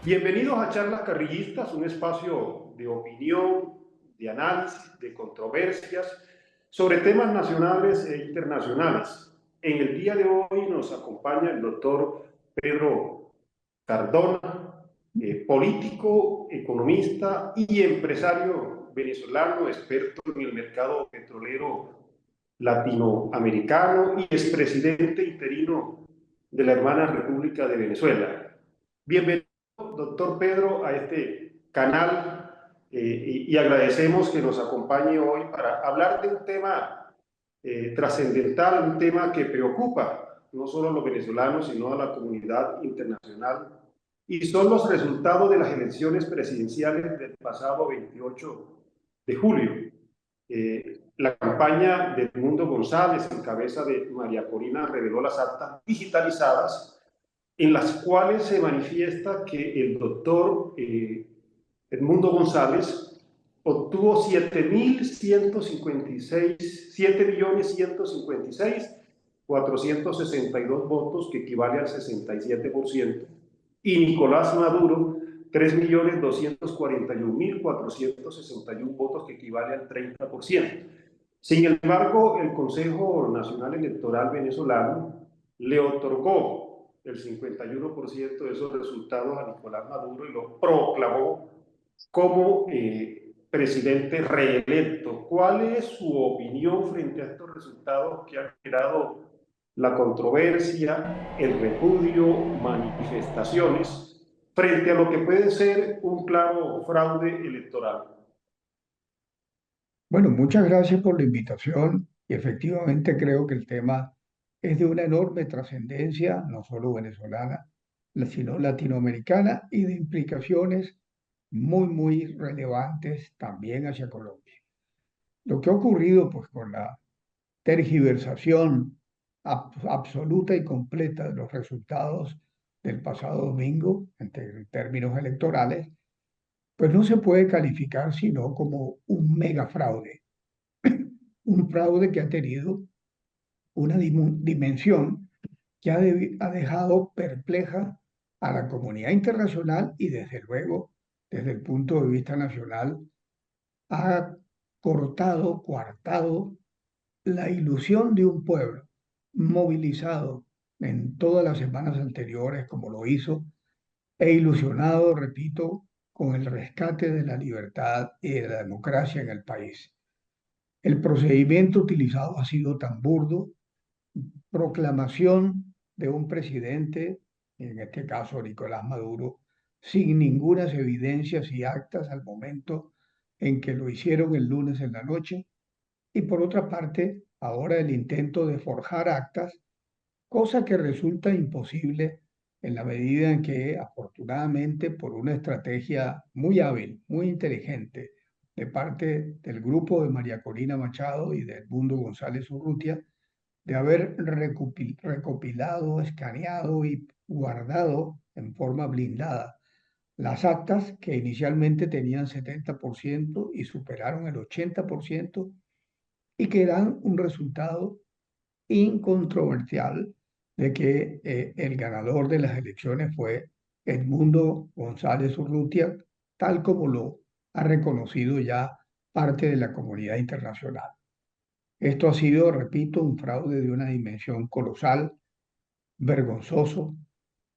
Bienvenidos a Charlas Carrillistas, un espacio de opinión, de análisis, de controversias sobre temas nacionales e internacionales. En el día de hoy nos acompaña el doctor Pedro Cardona, político, economista y empresario venezolano, experto en el mercado petrolero latinoamericano y expresidente interino de la hermana República de Venezuela. Bienvenido, doctor Pedro, a este canal y agradecemos que nos acompañe hoy para hablar de un tema trascendental, un tema que preocupa no solo a los venezolanos, sino a la comunidad internacional, y son los resultados de las elecciones presidenciales del pasado 28 de julio. La campaña de Edmundo González, en cabeza de María Corina, reveló las actas digitalizadas en las cuales se manifiesta que el doctor Edmundo González obtuvo 7.156.462 votos, que equivale al 67%, y Nicolás Maduro 3.241.461 votos, que equivale al 30%. Sin embargo, el Consejo Nacional Electoral venezolano le otorgó el 51% de esos resultados a Nicolás Maduro y lo proclamó como presidente reelecto. ¿Cuál es su opinión frente a estos resultados que han generado la controversia, el repudio, manifestaciones, frente a lo que puede ser un claro fraude electoral? Bueno, muchas gracias por la invitación y efectivamente creo que el tema es de una enorme trascendencia, no solo venezolana, sino latinoamericana y de implicaciones muy relevantes también hacia Colombia. Lo que ha ocurrido pues con la tergiversación absoluta y completa de los resultados del pasado domingo en términos electorales, pues no se puede calificar sino como un mega fraude, un fraude que ha tenido una dimensión que ha dejado perpleja a la comunidad internacional y desde luego, desde el punto de vista nacional, ha cortado, coartado la ilusión de un pueblo movilizado en todas las semanas anteriores, como lo hizo, e ilusionado, repito, con el rescate de la libertad y de la democracia en el país. El procedimiento utilizado ha sido tan burdo: proclamación de un presidente, en este caso Nicolás Maduro, sin ninguna evidencias y actas al momento en que lo hicieron el lunes en la noche, y por otra parte, ahora el intento de forjar actas, cosa que resulta imposible en la medida en que, afortunadamente, por una estrategia muy hábil, muy inteligente, de parte del grupo de María Corina Machado y de Edmundo González Urrutia, de haber recopilado, escaneado y guardado en forma blindada las actas que inicialmente tenían 70% y superaron el 80%, y que dan un resultado incontroversial de que el ganador de las elecciones fue Edmundo González Urrutia, tal como lo ha reconocido ya parte de la comunidad internacional. Esto ha sido, repito, un fraude de una dimensión colosal, vergonzoso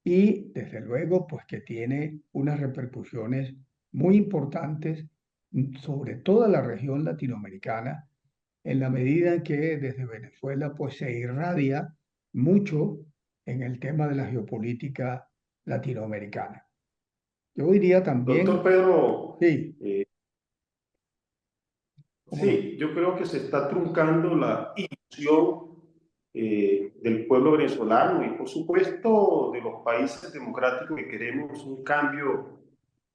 y, desde luego, pues que tiene unas repercusiones muy importantes sobre toda la región latinoamericana, en la medida en que desde Venezuela pues se irradia mucho en el tema de la geopolítica latinoamericana. Yo diría Doctor también, Pedro, sí, cómo no. sí, yo creo que se está truncando la ilusión del pueblo venezolano y, por supuesto, de los países democráticos que queremos un cambio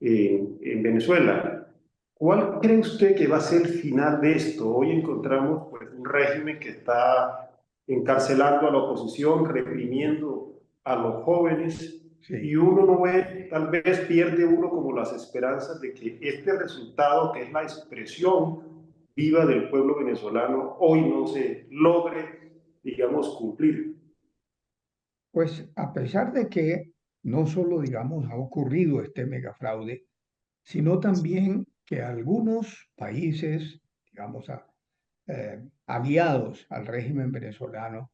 en Venezuela. ¿Cuál cree usted que va a ser el final de esto? Hoy encontramos pues, un régimen que está encarcelando a la oposición, reprimiendo a los jóvenes, y Sí. uno no ve, tal vez pierde uno como las esperanzas de que este resultado, que es la expresión viva del pueblo venezolano, hoy no se logre, digamos, cumplir. Pues a pesar de que no solo, digamos, ha ocurrido este megafraude, sino también que algunos países, digamos, aliados al régimen venezolano,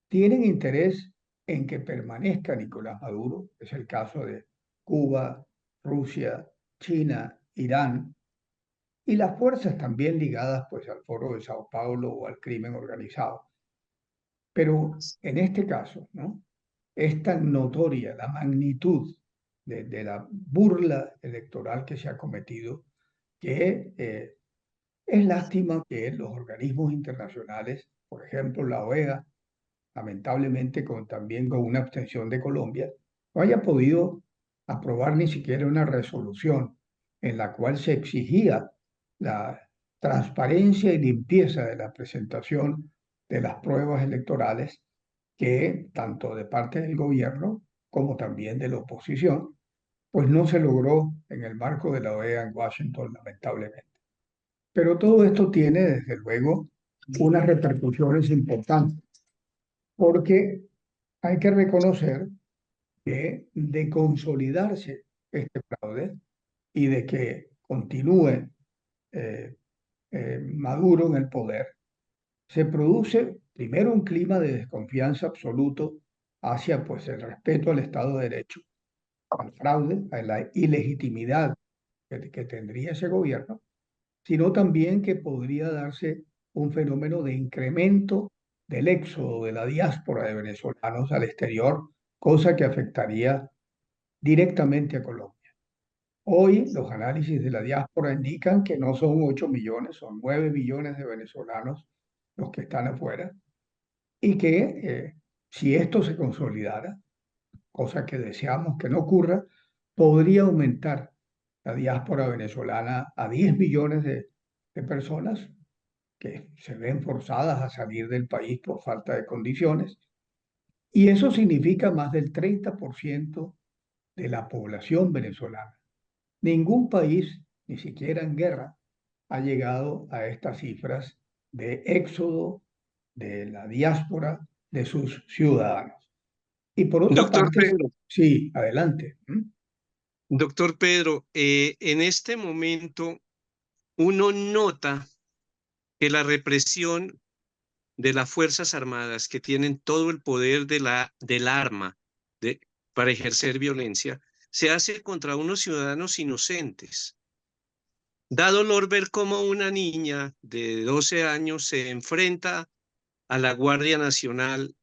tienen interés en que permanezca Nicolás Maduro. Es el caso de Cuba, Rusia, China, Irán, y las fuerzas también ligadas pues al Foro de Sao Paulo o al crimen organizado. Pero en este caso, ¿no? Es tan notoria la magnitud de la burla electoral que se ha cometido que es lástima que los organismos internacionales, por ejemplo la OEA, lamentablemente también con una abstención de Colombia, no haya podido aprobar ni siquiera una resolución en la cual se exigía la transparencia y limpieza de la presentación de las pruebas electorales, que tanto de parte del gobierno como también de la oposición, pues no se logró en el marco de la OEA en Washington, lamentablemente. Pero todo esto tiene, desde luego, unas repercusiones importantes, porque hay que reconocer que de consolidarse este fraude y de que continúe eh, Maduro en el poder, se produce primero un clima de desconfianza absoluto hacia pues, el respeto al Estado de Derecho, al fraude, a la ilegitimidad que tendría ese gobierno, sino también que podría darse un fenómeno de incremento del éxodo de la diáspora de venezolanos al exterior, cosa que afectaría directamente a Colombia. Hoy los análisis de la diáspora indican que no son 8 millones, son 9 millones de venezolanos los que están afuera, y que si esto se consolidara, cosa que deseamos que no ocurra, podría aumentar la diáspora venezolana a 10 millones de personas que se ven forzadas a salir del país por falta de condiciones. Y eso significa más del 30% de la población venezolana. Ningún país, ni siquiera en guerra, ha llegado a estas cifras de éxodo de la diáspora de sus ciudadanos. Y por otra Doctor parte, Pedro, sí, adelante. doctor Pedro, en este momento uno nota que la represión de las Fuerzas Armadas, que tienen todo el poder del arma de, para ejercer violencia, se hace contra unos ciudadanos inocentes. Da dolor ver cómo una niña de 12 años se enfrenta a la Guardia Nacional,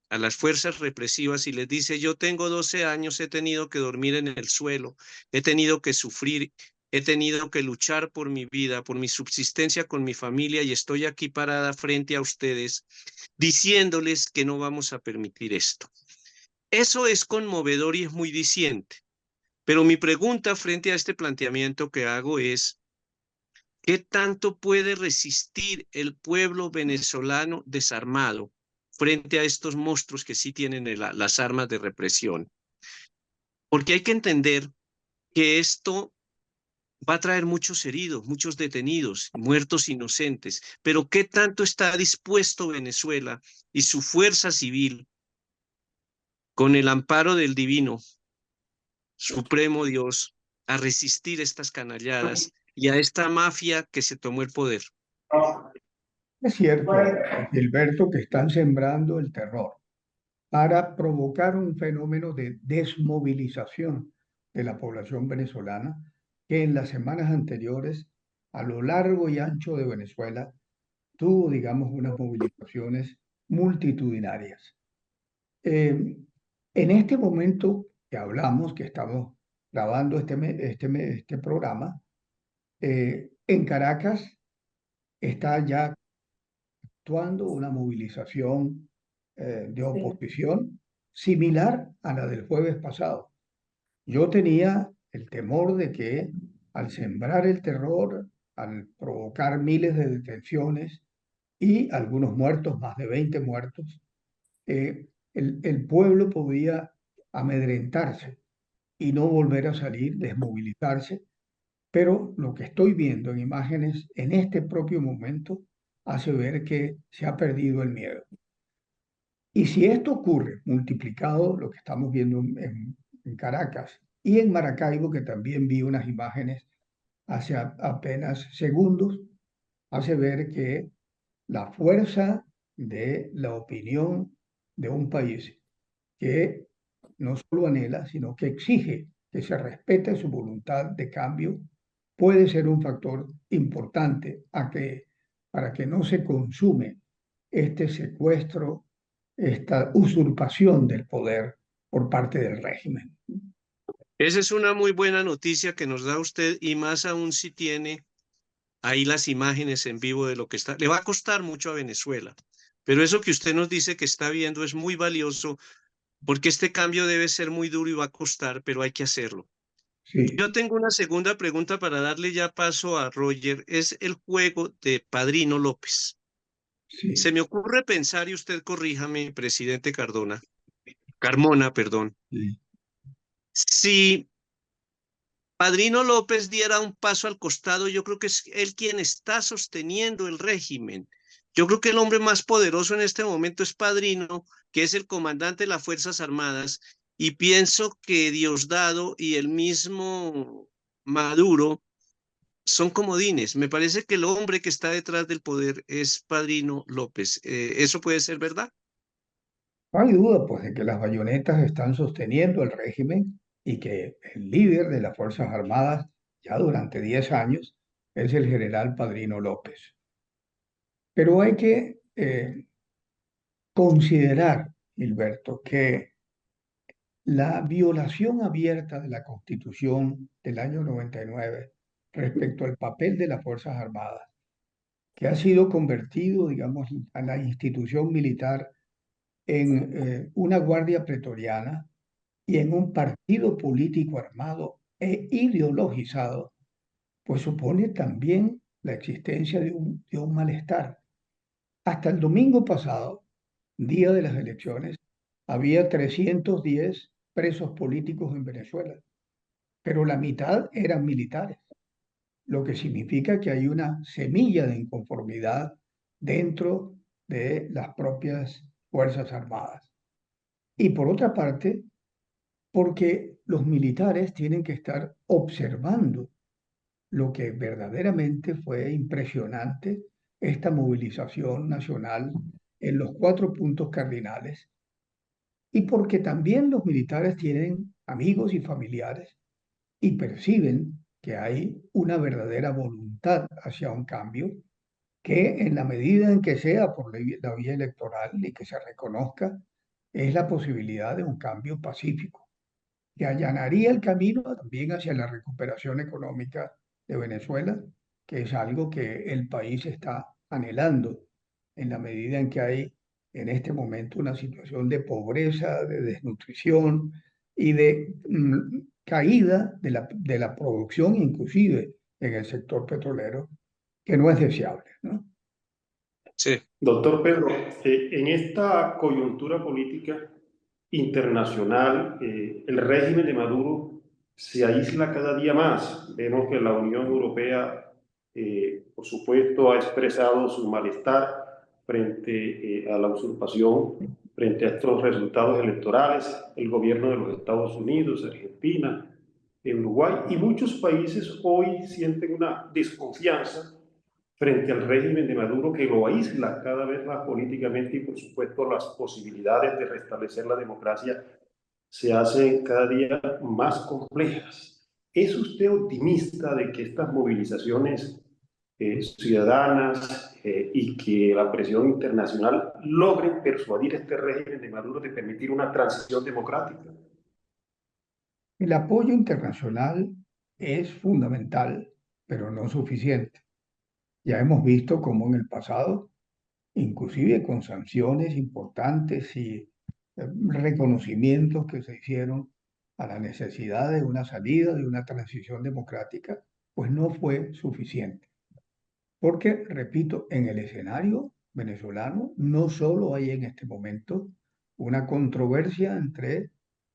a las fuerzas represivas y les dice: yo tengo 12 años, he tenido que dormir en el suelo, he tenido que sufrir, he tenido que luchar por mi vida, por mi subsistencia con mi familia, y estoy aquí parada frente a ustedes diciéndoles que no vamos a permitir esto. Eso es conmovedor y es muy diciente. Pero mi pregunta frente a este planteamiento que hago es: ¿qué tanto puede resistir el pueblo venezolano desarmado frente a estos monstruos que sí tienen las armas de represión? Porque hay que entender que esto va a traer muchos heridos, muchos detenidos, muertos inocentes, pero ¿qué tanto está dispuesto Venezuela y su fuerza civil, con el amparo del divino supremo Dios, a resistir estas canalladas y a esta mafia que se tomó el poder? Es cierto, Gilberto, que están sembrando el terror para provocar un fenómeno de desmovilización de la población venezolana que en las semanas anteriores, a lo largo y ancho de Venezuela, tuvo, digamos, unas movilizaciones multitudinarias. En este momento que hablamos, que estamos grabando este programa, en Caracas está ya actuando una movilización de oposición similar a la del jueves pasado. Yo tenía el temor de que al sembrar el terror, al provocar miles de detenciones y algunos muertos, más de 20 muertos, el pueblo podía amedrentarse y no volver a salir, desmovilizarse, pero lo que estoy viendo en imágenes en este propio momento hace ver que se ha perdido el miedo. Y si esto ocurre, multiplicado lo que estamos viendo en Caracas, y en Maracaibo, que también vi unas imágenes hace apenas segundos, hace ver que la fuerza de la opinión de un país que no solo anhela, sino que exige que se respete su voluntad de cambio, puede ser un factor importante para que no se consume este secuestro, esta usurpación del poder por parte del régimen. Esa es una muy buena noticia que nos da usted y más aún si tiene ahí las imágenes en vivo de lo que está. Le va a costar mucho a Venezuela, pero eso que usted nos dice que está viendo es muy valioso porque este cambio debe ser muy duro y va a costar, pero hay que hacerlo. Sí, Yo tengo una segunda pregunta para darle ya paso a Roger. Es el juego de Padrino López. Se sí, me ocurre pensar, y usted corríjame, presidente Carmona, perdón. sí. Si Padrino López diera un paso al costado, yo creo que es él quien está sosteniendo el régimen. Yo creo que el hombre más poderoso en este momento es Padrino, que es el comandante de las Fuerzas Armadas, y pienso que Diosdado y el mismo Maduro son comodines. Me parece que el hombre que está detrás del poder es Padrino López. ¿Eso puede ser verdad? No hay duda, pues, de que las bayonetas están sosteniendo el régimen y que el líder de las Fuerzas Armadas, ya durante 10 años, es el general Padrino López. Pero hay que considerar, Gilberto, que la violación abierta de la Constitución del año 99 respecto al papel de las Fuerzas Armadas, que ha sido convertido, digamos, a la institución militar en una guardia pretoriana y en un partido político armado e ideologizado, pues supone también la existencia de un malestar. Hasta el domingo pasado, día de las elecciones, había 310 presos políticos en Venezuela, pero la mitad eran militares, lo que significa que hay una semilla de inconformidad dentro de las propias Fuerzas Armadas. Y por otra parte, porque los militares tienen que estar observando lo que verdaderamente fue impresionante, esta movilización nacional en los 4 puntos cardinales, y porque también los militares tienen amigos y familiares y perciben que hay una verdadera voluntad hacia un cambio, que en la medida en que sea por la vía electoral y que se reconozca, es la posibilidad de un cambio pacífico que allanaría el camino también hacia la recuperación económica de Venezuela, que es algo que el país está anhelando en la medida en que hay en este momento una situación de pobreza, de desnutrición y de caída de la producción, inclusive en el sector petrolero, que no es deseable, ¿no? Sí. Doctor Pedro, en esta coyuntura política internacional, el régimen de Maduro se aísla cada día más. Vemos que la Unión Europea, por supuesto, ha expresado su malestar frente a la usurpación, frente a estos resultados electorales. El gobierno de los Estados Unidos, Argentina, Uruguay y muchos países hoy sienten una desconfianza frente al régimen de Maduro que lo aísla cada vez más políticamente y por supuesto las posibilidades de restablecer la democracia se hacen cada día más complejas. ¿Es usted optimista de que estas movilizaciones ciudadanas y que la presión internacional logren persuadir a este régimen de Maduro de permitir una transición democrática? El apoyo internacional es fundamental, pero no suficiente. Ya hemos visto cómo en el pasado, inclusive con sanciones importantes y reconocimientos que se hicieron a la necesidad de una salida, de una transición democrática, pues no fue suficiente. Porque, repito, en el escenario venezolano no solo hay en este momento una controversia entre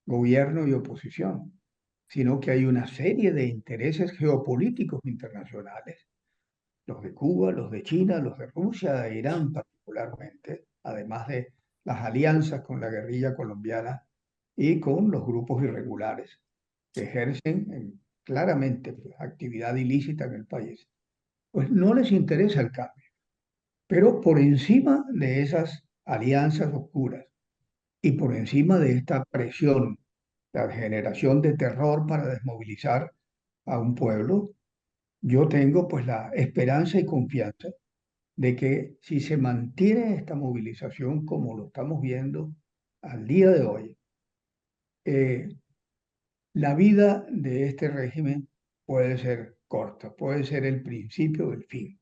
gobierno y oposición, sino que hay una serie de intereses geopolíticos internacionales, los de Cuba, los de China, los de Rusia, de Irán particularmente, además de las alianzas con la guerrilla colombiana, y con los grupos irregulares que ejercen claramente pues, actividad ilícita en el país. Pues no les interesa el cambio. Pero por encima de esas alianzas oscuras y por encima de esta presión, la generación de terror para desmovilizar a un pueblo, yo tengo pues la esperanza y confianza de que si se mantiene esta movilización como lo estamos viendo al día de hoy, eh, la vida de este régimen puede ser corta, puede ser el principio del fin.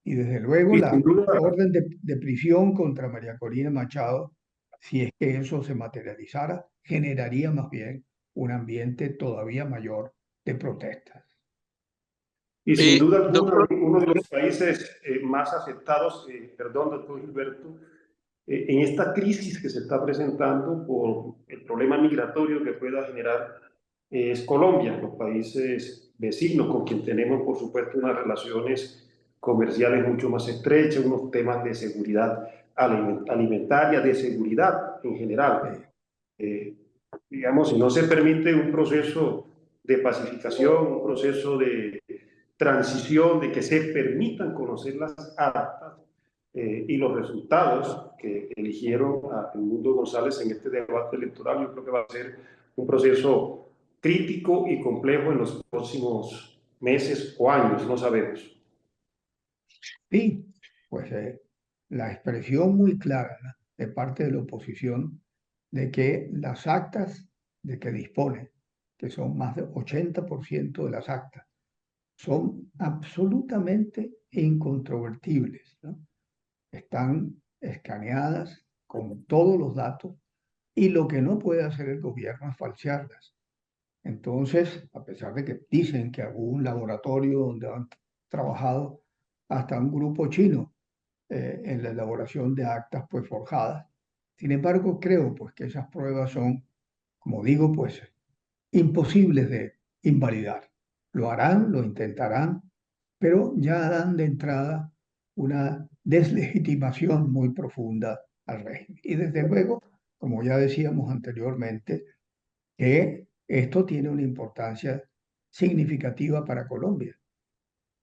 Y desde luego Y sin la duda, orden de prisión contra María Corina Machado, si es que eso se materializara, generaría más bien un ambiente todavía mayor de protestas. y sin duda alguna, Doctor, uno de los países más afectados, perdón, doctor Gilberto, en esta crisis que se está presentando por el problema migratorio que pueda generar es Colombia, los países vecinos con quien tenemos, por supuesto, unas relaciones comerciales mucho más estrechas, unos temas de seguridad alimentaria, de seguridad en general. Sí. Eh, digamos, si no se permite un proceso de pacificación, un proceso de transición, de que se permitan conocer las actas y los resultados que eligieron a Edmundo González en este debate electoral, yo creo que va a ser un proceso crítico y complejo en los próximos meses o años, no sabemos. Sí, pues la expresión muy clara, ¿no?, de parte de la oposición de que las actas de que dispone, que son más del 80% de las actas, son absolutamente incontrovertibles, ¿no? Están escaneadas con todos los datos y lo que no puede hacer el gobierno es falsearlas. Entonces, a pesar de que dicen que hubo un laboratorio donde han trabajado hasta un grupo chino en la elaboración de actas pues forjadas, sin embargo, creo pues que esas pruebas son, como digo, pues imposibles de invalidar. Lo harán, lo intentarán, pero ya dan de entrada una deslegitimación muy profunda al régimen. Y desde luego, como ya decíamos anteriormente, que esto tiene una importancia significativa para Colombia.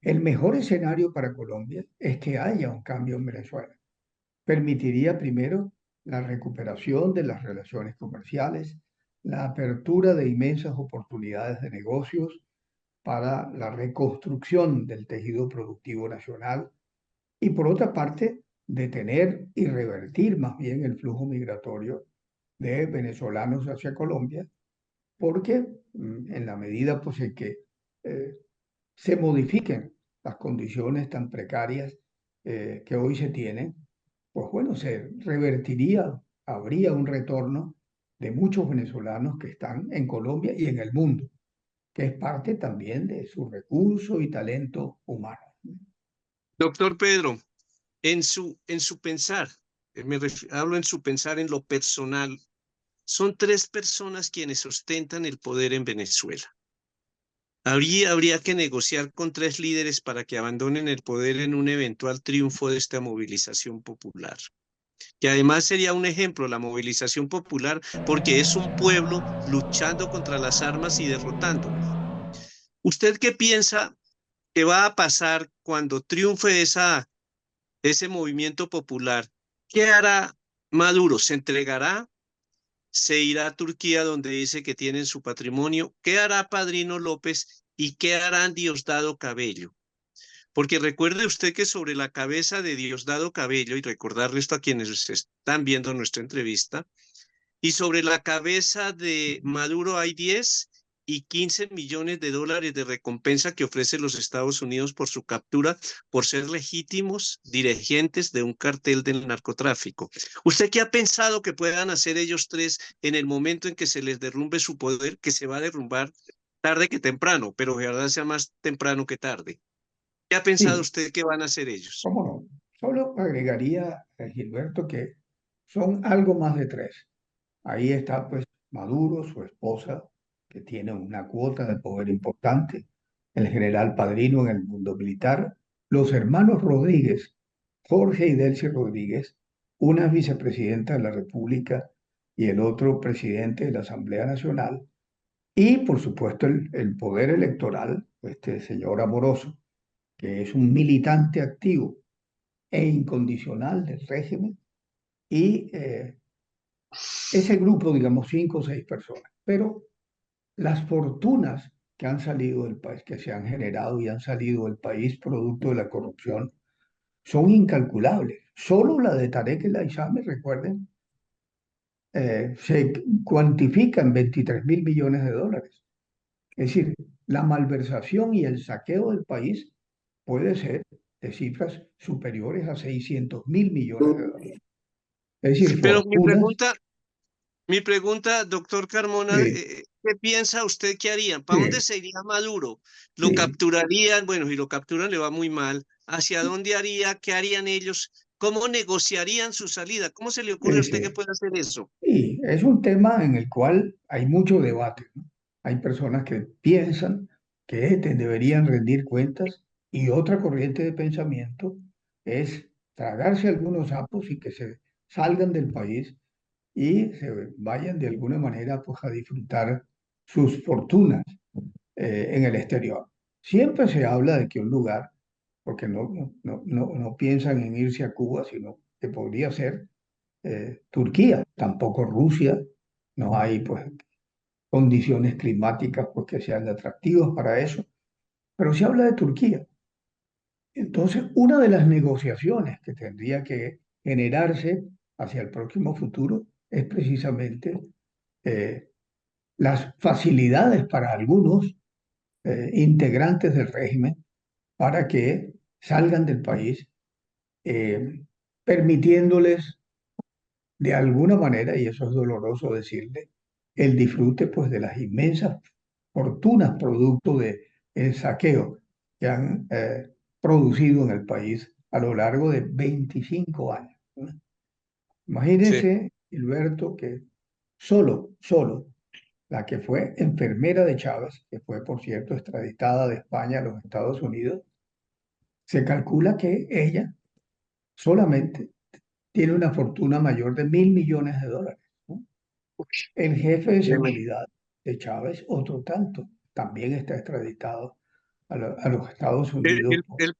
El mejor escenario para Colombia es que haya un cambio en Venezuela. Permitiría primero la recuperación de las relaciones comerciales, la apertura de inmensas oportunidades de negocios para la reconstrucción del tejido productivo nacional y por otra parte detener y revertir más bien el flujo migratorio de venezolanos hacia Colombia, porque en la medida pues en que eh, se modifiquen las condiciones tan precarias que hoy se tienen, pues bueno, se revertiría, habría un retorno de muchos venezolanos que están en Colombia y en el mundo, que es parte también de su recurso y talento humano. doctor Pedro, en su pensar, hablo en su pensar en lo personal, son tres personas quienes ostentan el poder en Venezuela. Habría que negociar con tres líderes para que abandonen el poder en un eventual triunfo de esta movilización popular, que además sería un ejemplo, la movilización popular, porque es un pueblo luchando contra las armas y derrotándolo. ¿Usted qué piensa que va a pasar cuando triunfe ese movimiento popular? ¿Qué hará Maduro? ¿Se entregará? ¿Se irá a Turquía donde dice que tienen su patrimonio? ¿Qué hará Padrino López y qué hará Diosdado Cabello? Porque recuerde usted que sobre la cabeza de Diosdado Cabello, y recordarle esto a quienes están viendo nuestra entrevista, y sobre la cabeza de Maduro hay 10 y 15 millones de dólares de recompensa que ofrecen los Estados Unidos por su captura por ser legítimos dirigentes de un cartel del narcotráfico. ¿Usted qué ha pensado que puedan hacer ellos tres en el momento en que se les derrumbe su poder, que se va a derrumbar tarde que temprano, pero de verdad sea más temprano que tarde? ¿Qué ha pensado Sí, usted que van a hacer ellos? cómo no. Solo agregaría, Gilberto, que son algo más de tres. Ahí está pues Maduro, su esposa, que tiene una cuota de poder importante, el general Padrino en el mundo militar, los hermanos Rodríguez, Jorge y Delcy Rodríguez, una vicepresidenta de la República y el otro presidente de la Asamblea Nacional, y por supuesto el poder electoral, este señor Amoroso, que es un militante activo e incondicional del régimen, y ese grupo, digamos, 5 o 6 personas. Pero las fortunas que han salido del país, que se han generado y han salido del país producto de la corrupción, son incalculables. Solo la de Tarek El Aissami, recuerden, se cuantifica en 23.000 millones de dólares. Es decir, la malversación y el saqueo del país puede ser de cifras superiores a 600.000 millones de dólares. Es decir, Pero fortunas. mi pregunta, doctor Carmona, Sí, ¿qué piensa usted que harían? ¿Para dónde sí, se iría Maduro? ¿Lo sí, capturarían? Bueno, si lo capturan le va muy mal. ¿Hacia dónde haría? ¿Qué harían ellos? ¿Cómo negociarían su salida? ¿Cómo se le ocurre a usted que sí. pueda hacer eso? Y es un tema en el cual hay mucho debate, ¿no? Hay personas que piensan que deberían rendir cuentas y otra corriente de pensamiento es tragarse algunos sapos y que se salgan del país y se vayan de alguna manera pues, a disfrutar sus fortunas en el exterior. Siempre se habla de que un lugar, porque no piensan en irse a Cuba, sino que podría ser Turquía, tampoco Rusia, no hay pues condiciones climáticas pues, que sean atractivas para eso, pero se habla de Turquía. Entonces, una de las negociaciones que tendría que generarse hacia el próximo futuro es precisamente eh, las facilidades para algunos integrantes del régimen para que salgan del país, eh, permitiéndoles de alguna manera, y eso es doloroso decirle, el disfrute pues de las inmensas fortunas producto de el saqueo que han producido en el país a lo largo de 25 años, ¿no? Sí. Imagínense, Gilberto, que solo la que fue enfermera de Chávez, que fue por cierto extraditada de España a los Estados Unidos, se calcula que ella solamente tiene una fortuna mayor de 1.000 millones de dólares, ¿no? El jefe de Tremendo. seguridad de Chávez, otro tanto, también está extraditado a los Estados Unidos.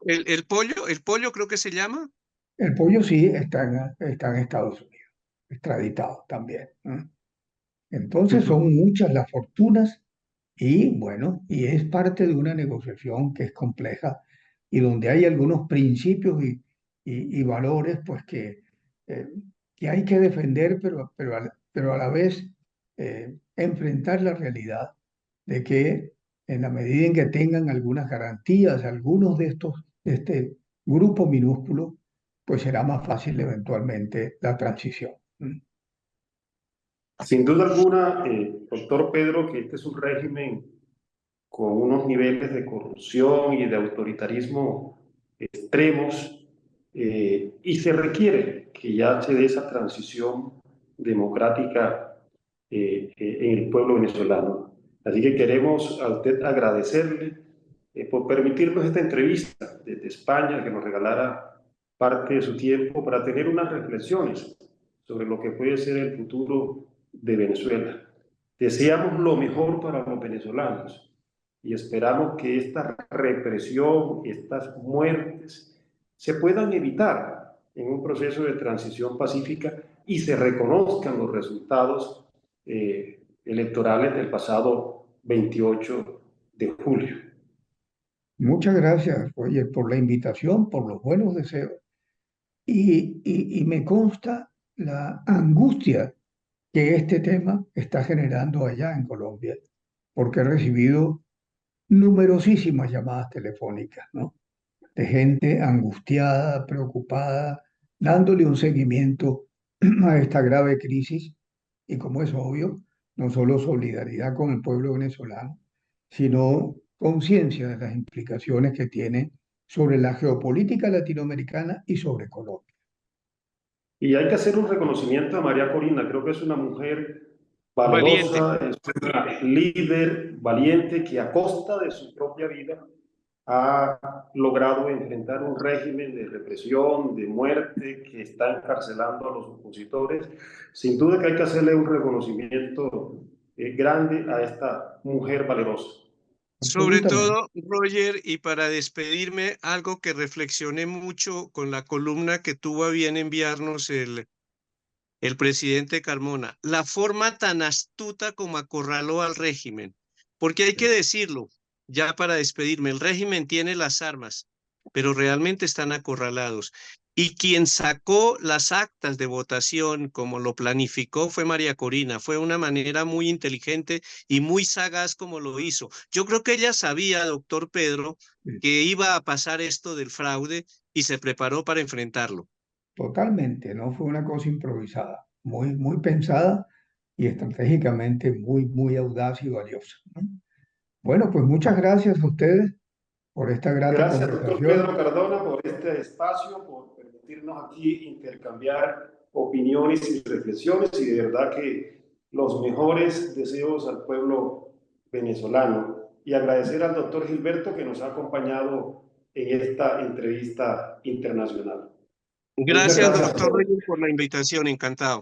El pollo creo que se llama. El pollo sí está en Estados Unidos, extraditado también, ¿no? Entonces Ujú. son muchas las fortunas y bueno, y es parte de una negociación que es compleja y donde hay algunos principios y valores pues eh, que hay que defender, pero a la vez enfrentar la realidad de que en la medida en que tengan algunas garantías, algunos de este grupo minúsculo, pues será más fácil eventualmente la transición. Sin duda alguna, doctor Pedro, que este es un régimen con unos niveles de corrupción y de autoritarismo extremos, y se requiere que ya se dé esa transición democrática en el pueblo venezolano. Así que queremos a usted agradecerle por permitirnos esta entrevista desde España, que nos regalara parte de su tiempo para tener unas reflexiones sobre lo que puede ser el futuro de Venezuela. Deseamos lo mejor para los venezolanos y esperamos que esta represión, estas muertes, se puedan evitar en un proceso de transición pacífica y se reconozcan los resultados electorales del pasado 28 de julio. Muchas gracias, oye, por la invitación, por los buenos deseos. Y me consta la angustia que este tema está generando allá en Colombia, porque he recibido numerosísimas llamadas telefónicas, ¿no? De gente angustiada, preocupada, dándole un seguimiento a esta grave crisis. Y como es obvio, no solo solidaridad con el pueblo venezolano, sino conciencia de las implicaciones que tiene sobre la geopolítica latinoamericana y sobre Colombia. Y hay que hacer un reconocimiento a María Corina, creo que es una mujer Valiente. valerosa, es una líder valiente que a costa de su propia vida ha logrado enfrentar un régimen de represión, de muerte, que está encarcelando a los opositores. Sin duda que hay que hacerle un reconocimiento grande a esta mujer valerosa. Sobre Absolutamente. todo, Roger, y para despedirme, algo que reflexioné mucho con la columna que tuvo a bien enviarnos el presidente Carmona, la forma tan astuta como acorraló al régimen. Porque hay que decirlo, ya para despedirme, el régimen tiene las armas, pero realmente están acorralados. Y quien sacó las actas de votación como lo planificó fue María Corina. Fue una manera muy inteligente y muy sagaz como lo hizo. Yo creo que ella sabía, doctor Pedro, Sí, que iba a pasar esto del fraude y se preparó para enfrentarlo. totalmente, no fue una cosa improvisada, muy pensada y estratégicamente muy audaz y valiosa, ¿no? Bueno, pues muchas gracias a ustedes por esta grata Gracias, doctor Pedro conversación. Cardona, por este espacio, por permitirnos aquí intercambiar opiniones y reflexiones, y de verdad que los mejores deseos al pueblo venezolano. Y agradecer al doctor Gilberto que nos ha acompañado en esta entrevista internacional. Muchas Gracias, gracias a doctor todos. Reyes, por la invitación. Encantado.